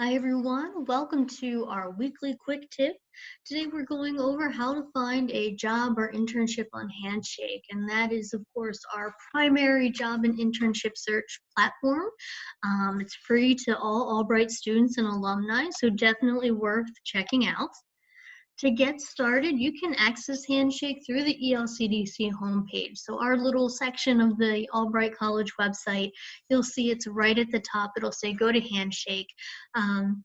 Hi everyone, welcome to our weekly quick tip. Today we're going over how to find a job or internship on Handshake, and that is of course our primary job and internship search platform. It's free to all Albright students and alumni, so definitely worth checking out. To get started, you can access Handshake through the ELCDC homepage. So our little section of the Albright College website, you'll see it's right at the top. It'll say go to Handshake. Um,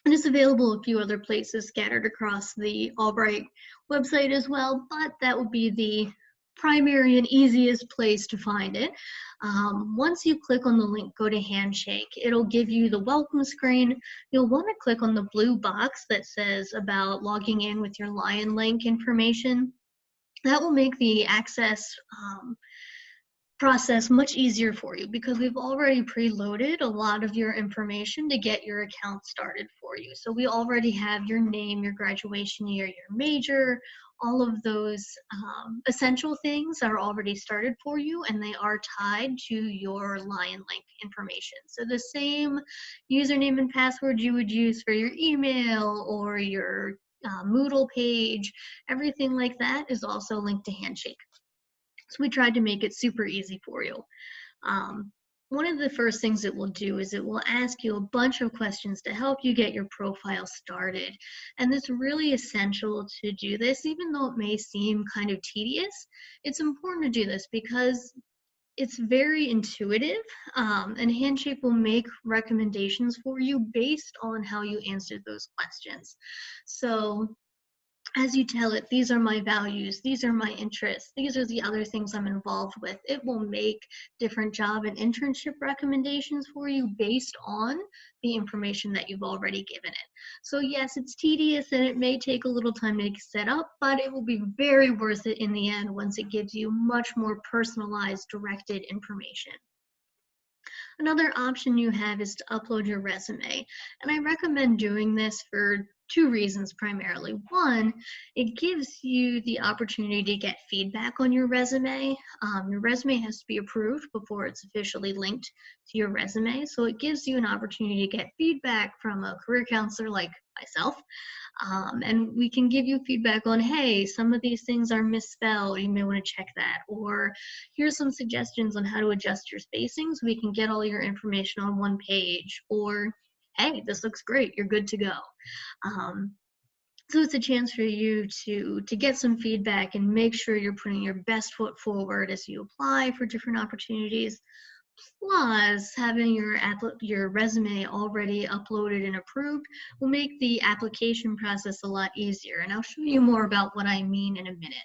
and it's available a few other places scattered across the Albright website as well, but that would be the primary and easiest place to find it. Once you click on the link, go to Handshake, it'll give you the welcome screen. You'll want to click on the blue box that says about logging in with your Lion Link information. That will make the access process much easier for you because we've already preloaded a lot of your information to get your account started for you. So we already have your name, your graduation year, your major, all of those essential things are already started for you, and they are tied to your Lion Link information. So the same username and password you would use for your email or your Moodle page, everything like that is also linked to Handshake. So we tried to make it super easy for you. One of the first things it will do is it will ask you a bunch of questions to help you get your profile started. And it's really essential to do this, even though it may seem kind of tedious. It's important to do this because it's very intuitive, and Handshake will make recommendations for you based on how you answered those questions. So as you tell it, these are my values, these are my interests, these are the other things I'm involved with, it will make different job and internship recommendations for you based on the information that you've already given it. So yes, it's tedious and it may take a little time to set up, but it will be very worth it in the end once it gives you much more personalized, directed information. Another option you have is to upload your resume. And I recommend doing this for two reasons primarily. One, it gives you the opportunity to get feedback on your resume. Your resume has to be approved before it's officially linked to your resume. So it gives you an opportunity to get feedback from a career counselor like myself. And we can give you feedback on, hey, some of these things are misspelled, you may want to check that, or here's some suggestions on how to adjust your spacing so we can get all your information on one page, or hey, this looks great, you're good to go. So it's a chance for you to get some feedback and make sure you're putting your best foot forward as you apply for different opportunities. Plus, having your resume already uploaded and approved will make the application process a lot easier. And I'll show you more about what I mean in a minute.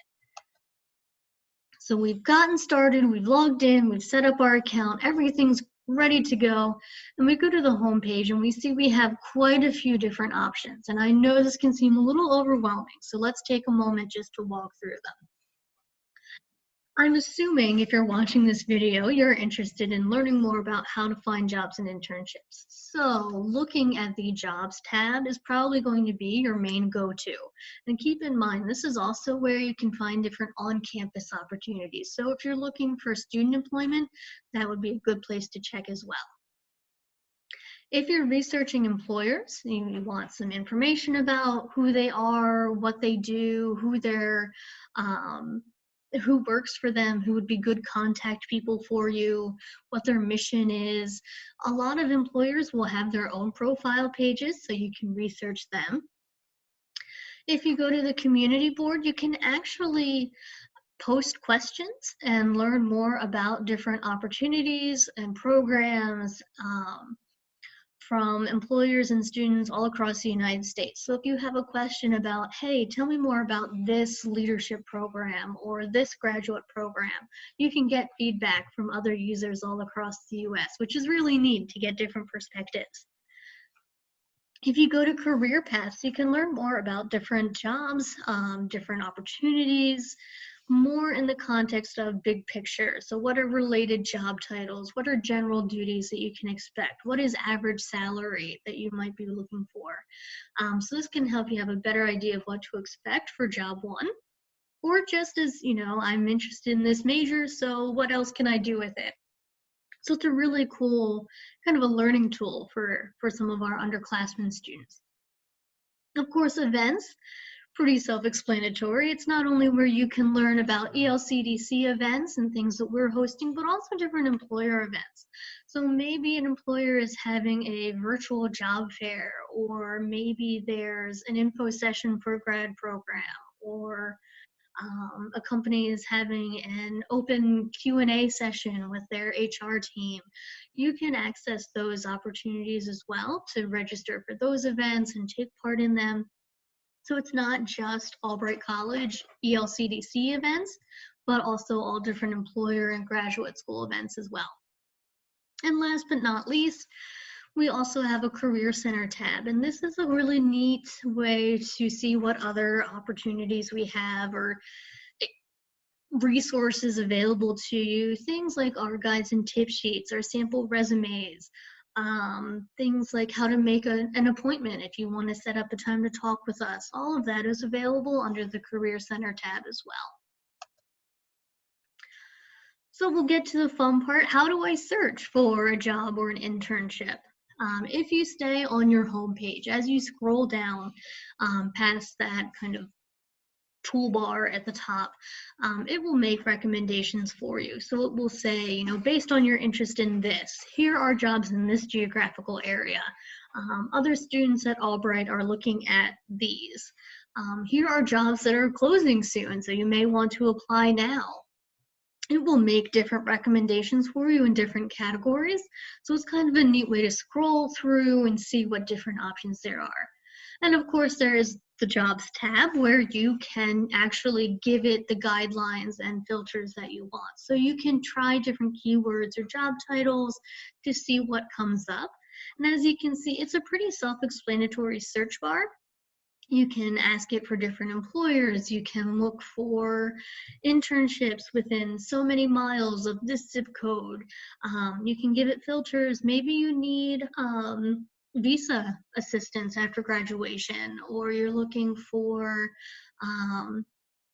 So we've gotten started, we've logged in, we've set up our account, everything's ready to go. And we go to the home page and we see we have quite a few different options. And I know this can seem a little overwhelming, so let's take a moment just to walk through them. I'm assuming if you're watching this video, you're interested in learning more about how to find jobs and internships. So looking at the jobs tab is probably going to be your main go-to. And keep in mind, this is also where you can find different on-campus opportunities. So if you're looking for student employment, that would be a good place to check as well. If you're researching employers, you want some information about who they are, what they do, who works for them, who would be good contact people for you, what their mission is. A lot of employers will have their own profile pages, so you can research them. If you go to the community board, you can actually post questions and learn more about different opportunities and programs from employers and students all across the United States. So if you have a question about, hey, tell me more about this leadership program or this graduate program, you can get feedback from other users all across the US, which is really neat to get different perspectives. If you go to career paths, you can learn more about different jobs, different opportunities, more in the context of big picture. So what are related job titles? What are general duties that you can expect? What is average salary that you might be looking for? So this can help you have a better idea of what to expect for job one. Or just as, I'm interested in this major, so what else can I do with it? So it's a really cool kind of a learning tool for some of our underclassmen students. Of course, events, pretty self-explanatory. It's not only where you can learn about ELCDC events and things that we're hosting, but also different employer events. So maybe an employer is having a virtual job fair, or maybe there's an info session for a grad program, or a company is having an open Q&A session with their HR team. You can access those opportunities as well to register for those events and take part in them. So it's not just Albright College ELCDC events, but also all different employer and graduate school events as well. And last but not least, we also have a Career Center tab, and this is a really neat way to see what other opportunities we have, or resources available to you, things like our guides and tip sheets, our sample resumes, things like how to make an appointment if you want to set up a time to talk with us. All of that is available under the Career Center tab as well. So we'll get to the fun part. How do I search for a job or an internship? If you stay on your homepage, as you scroll down past that kind of toolbar at the top, it will make recommendations for you. So it will say, you know, based on your interest in this, here are jobs in this geographical area. Other students at Albright are looking at these. Here are jobs that are closing soon, so you may want to apply now. It will make different recommendations for you in different categories. So it's kind of a neat way to scroll through and see what different options there are. And of course, there is the jobs tab where you can actually give it the guidelines and filters that you want. So you can try different keywords or job titles to see what comes up. And as you can see, it's a pretty self-explanatory search bar. You can ask it for different employers. You can look for internships within so many miles of this zip code. You can give it filters. Maybe you need visa assistance after graduation, or you're looking for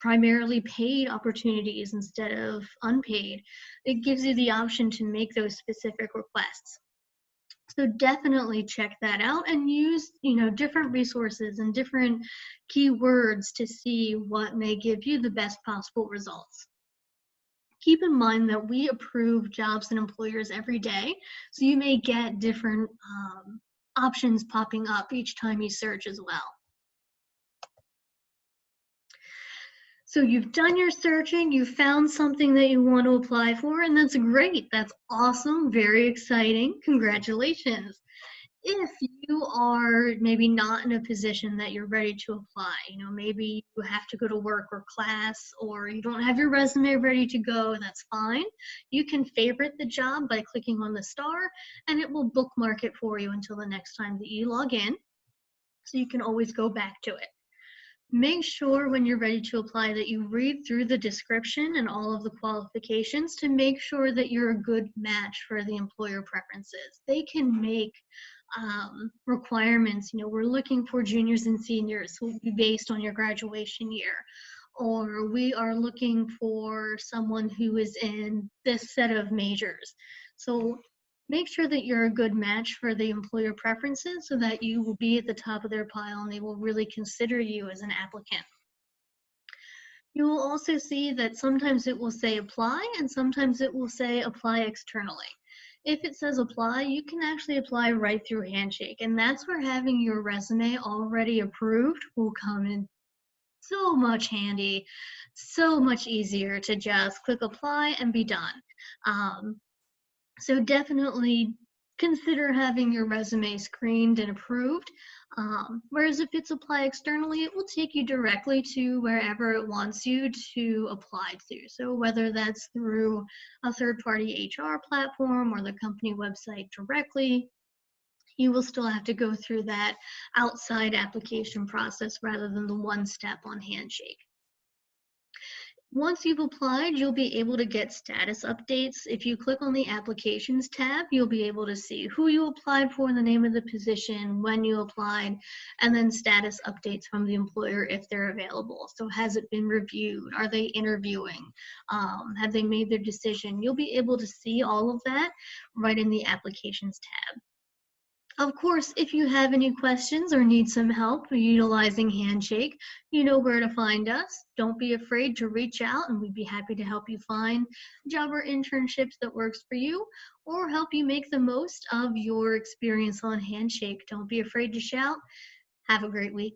primarily paid opportunities instead of unpaid. It gives you the option to make those specific requests. So definitely check that out and use, you know, different resources and different keywords to see what may give you the best possible results. Keep in mind that we approve jobs and employers every day, so you may get different options popping up each time you search as well. So you've done your searching, you found something that you want to apply for, and that's great. That's awesome, very exciting. Congratulations. If you are maybe not in a position that you're ready to apply, you know, maybe you have to go to work or class, or you don't have your resume ready to go, that's fine. You can favorite the job by clicking on the star, and it will bookmark it for you until the next time that you log in, so you can always go back to it. Make sure when you're ready to apply that you read through the description and all of the qualifications to make sure that you're a good match for the employer preferences. They can make requirements, you know, we're looking for juniors and seniors who will be based on your graduation year, or we are looking for someone who is in this set of majors. So make sure that you're a good match for the employer preferences so that you will be at the top of their pile and they will really consider you as an applicant. You will also see that sometimes it will say apply and sometimes it will say apply externally. If it says apply, you can actually apply right through Handshake, and that's where having your resume already approved will come in so much handy, so much easier to just click apply and be done. So definitely consider having your resume screened and approved. Whereas if it's apply externally, it will take you directly to wherever it wants you to apply to. So whether that's through a third-party HR platform or the company website directly, you will still have to go through that outside application process rather than the one step on Handshake. Once you've applied, you'll be able to get status updates. If you click on the Applications tab, you'll be able to see who you applied for, the name of the position, when you applied, and then status updates from the employer if they're available. So has it been reviewed? Are they interviewing? Have they made their decision? You'll be able to see all of that right in the Applications tab. Of course, if you have any questions or need some help utilizing Handshake, you know where to find us. Don't be afraid to reach out, and we'd be happy to help you find a job or internships that works for you, or help you make the most of your experience on Handshake. Don't be afraid to shout. Have a great week.